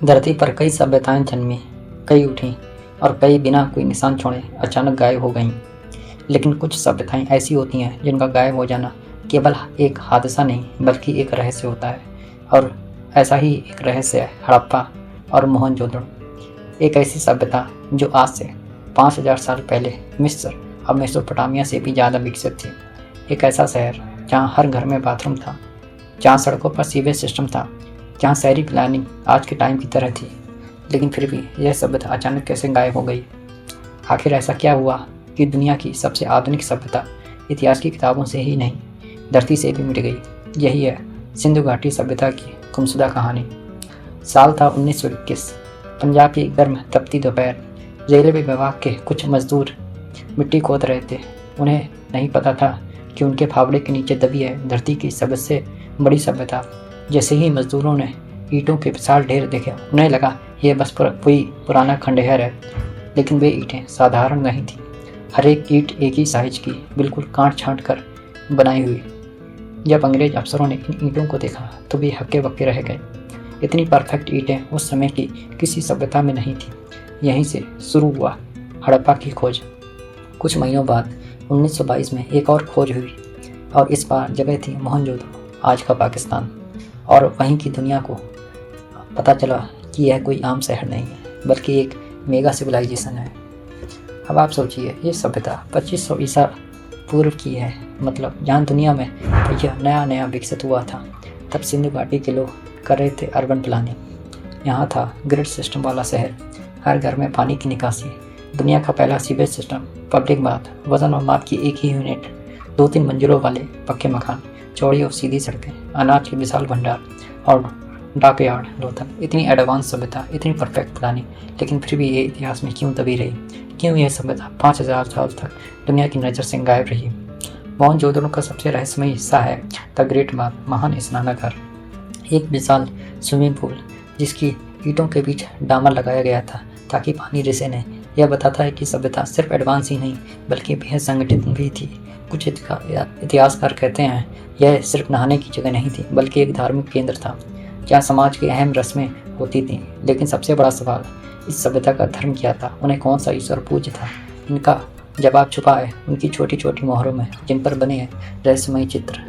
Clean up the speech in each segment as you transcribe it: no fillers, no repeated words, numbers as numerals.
धरती पर कई सभ्यताएं जन्मी, कई उठी और कई बिना कोई निशान छोड़े अचानक गायब हो गईं। लेकिन कुछ सभ्यताएं ऐसी होती हैं जिनका गायब हो जाना केवल एक हादसा नहीं बल्कि एक रहस्य होता है। और ऐसा ही एक रहस्य है हड़प्पा और मोहनजोदड़ो। एक ऐसी सभ्यता जो आज से 5000 साल पहले मिस्र और मेसोपोटामिया से भी ज़्यादा विकसित थी। एक ऐसा शहर जहाँ हर घर में बाथरूम था, जहाँ सड़कों पर सीवेज सिस्टम था, जहाँ शहरी प्लानिंग आज के टाइम की तरह थी। लेकिन फिर भी यह सभ्यता अचानक कैसे गायब हो गई? आखिर ऐसा क्या हुआ कि दुनिया की सबसे आधुनिक सभ्यता इतिहास की किताबों से ही नहीं, धरती से भी मिट गई? यही है सिंधु घाटी सभ्यता की गुमशुदा कहानी। साल था 1921। पंजाब की गर्म तपती दोपहर। रेलवे विभाग के कुछ मजदूर मिट्टी खोद रहे थे। उन्हें नहीं पता था कि उनके फावड़े के नीचे दबी है धरती की सबसे बड़ी सभ्यता। जैसे ही मजदूरों ने ईंटों के विशाल ढेर देखे, उन्हें लगा यह बस कोई पुराना खंडहर है। लेकिन वे ईंटें साधारण नहीं थी। हर एक ईंट एक ही साइज की, बिल्कुल काट छांट कर बनाई हुई। जब अंग्रेज अफसरों ने इन ईंटों को देखा तो वे हक्के बक्के रह गए। इतनी परफेक्ट ईंटें उस समय की किसी सभ्यता में नहीं थी। यहीं से शुरू हुआ हड़प्पा की खोज। कुछ महीनों बाद 1922 में एक और खोज हुई और इस बार जगह थी मोहनजोदड़ो, आज का पाकिस्तान। और वहीं की दुनिया को पता चला कि यह कोई आम शहर नहीं है बल्कि एक मेगा सिविलाइजेशन है। अब आप सोचिए, ये सभ्यता 2500 ईसा पूर्व की है। मतलब जहाँ दुनिया में यह नया नया विकसित हुआ था, तब सिंधु घाटी के लोग कर रहे थे अर्बन प्लानिंग। यहाँ था ग्रिड सिस्टम वाला शहर, हर घर में पानी की निकासी, दुनिया का पहला सीवेज सिस्टम, पब्लिक बाथ, वजन और माप की एक ही यूनिट, 2-3 मंजिलों वाले पक्के मकान, चौड़ी और सीधी सड़कें, अनाज के विशाल भंडार और डॉकयार्ड लोथल। इतनी एडवांस सभ्यता, इतनी परफेक्ट प्लानिंग, लेकिन फिर भी ये इतिहास में क्यों दबी रही? क्यों यह सभ्यता 5000 साल तक दुनिया की नज़र से गायब रही? मोहनजोदड़ो का सबसे रहस्यमय हिस्सा है द ग्रेट बाथ, महान स्नानागार। एक विशाल स्विमिंग पूल जिसकी ईंटों के बीच डामर लगाया गया था ताकि पानी रिसे नहीं। यह बताता है कि सभ्यता सिर्फ एडवांस ही नहीं बल्कि बेहद संगठित भी थी। कुछ इतिहासकार कहते हैं यह सिर्फ नहाने की जगह नहीं थी बल्कि एक धार्मिक केंद्र था जहाँ समाज की अहम रस्में होती थीं। लेकिन सबसे बड़ा सवाल, इस सभ्यता का धर्म क्या था? उन्हें कौन सा ईश्वर पूज्य था? इनका जवाब छुपा है उनकी छोटी छोटी मोहरों में, जिन पर बने हैं रहस्यमय चित्र।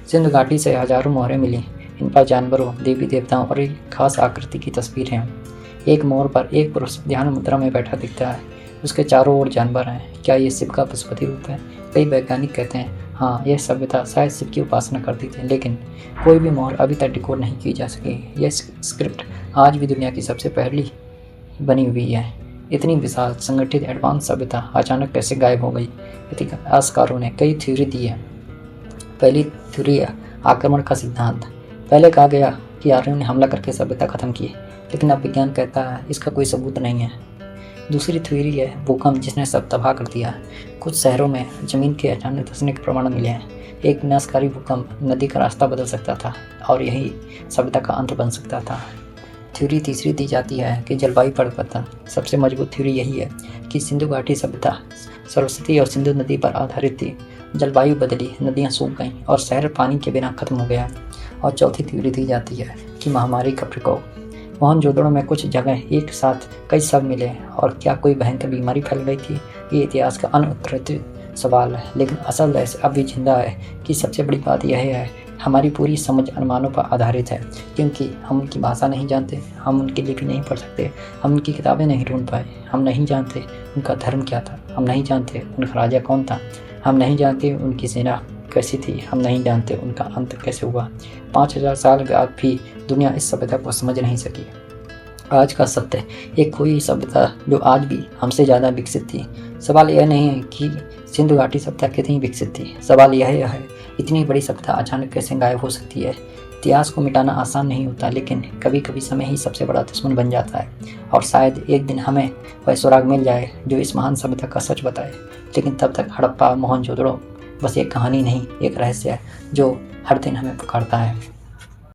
सिंधु घाटी से हजारों मोहरें मिली। इन पर जानवरों, देवी देवताओं और एक खास आकृति की तस्वीरें हैं। एक मोहर पर एक पुरुष ध्यान मुद्रा में बैठा दिखता है, उसके चारों ओर जानवर हैं। क्या ये शिव का पशुपति रूप है? कई वैज्ञानिक कहते हैं हाँ, यह सभ्यता शायद शिव की उपासना करती थी। लेकिन कोई भी मोहर अभी तक डिकोड नहीं की जा सकी। यह स्क्रिप्ट आज भी दुनिया की सबसे पहली बनी हुई है। इतनी विशाल संगठित एडवांस सभ्यता अचानक कैसे गायब हो गई? इतिहासकारों ने कई थ्योरी दी है। पहली थ्योरी है आक्रमण का सिद्धांत। पहले कहा गया कि आर्यों ने हमला करके सभ्यता खत्म की, लेकिन अब विज्ञान कहता है इसका कोई सबूत नहीं है। दूसरी थ्योरी है भूकंप, जिसने सब तबाह कर दिया। कुछ शहरों में जमीन के अचानक धंसने के प्रमाण मिले हैं। एक विनाशकारी भूकंप नदी का रास्ता बदल सकता था और यही सभ्यता का अंत बन सकता था। थ्योरी तीसरी दी जाती है कि जलवायु परिवर्तन। सबसे मजबूत थ्योरी यही है कि सिंधु घाटी सभ्यता सरस्वती और सिंधु नदी पर आधारित थी। जलवायु बदली, नदियाँ सूख गईं और शहर पानी के बिना खत्म हो गया। और चौथी थ्योरी दी जाती है कि महामारी का प्रकोप। मोहनजोदड़ो में कुछ जगह एक साथ कई शव मिले और क्या कोई भयंकर बीमारी फैल गई थी? ये इतिहास का अनुत्तरित सवाल है, लेकिन असल रहस्य अब भी जिंदा है। कि सबसे बड़ी बात यह है हमारी पूरी समझ अनुमानों पर आधारित है, क्योंकि हम उनकी भाषा नहीं जानते, हम उनकी लिपि नहीं पढ़ सकते, हम उनकी किताबें नहीं ढूंढ पाए, हम नहीं जानते उनका धर्म क्या था, हम नहीं जानते उनका राजा कौन था, हम नहीं जानते उनकी सेना कैसी थी, हम नहीं जानते उनका अंत कैसे हुआ। 5000 साल बाद भी दुनिया इस सभ्यता को समझ नहीं सकी। आज का सत्य एक कोई सभ्यता जो आज भी हमसे ज़्यादा विकसित थी। सवाल यह नहीं है कि सिंधु घाटी सभ्यता कितनी विकसित थी, सवाल यह है इतनी बड़ी सभ्यता अचानक कैसे गायब हो सकती है। इतिहास को मिटाना आसान नहीं होता, लेकिन कभी कभी समय ही सबसे बड़ा दुश्मन बन जाता है। और शायद एक दिन हमें वह सुराग मिल जाए जो इस महान सभ्यता का सच बताए। लेकिन तब तक हड़प्पा, मोहनजोदड़ो बस एक कहानी नहीं, एक रहस्य है जो हर दिन हमें पुकारता है।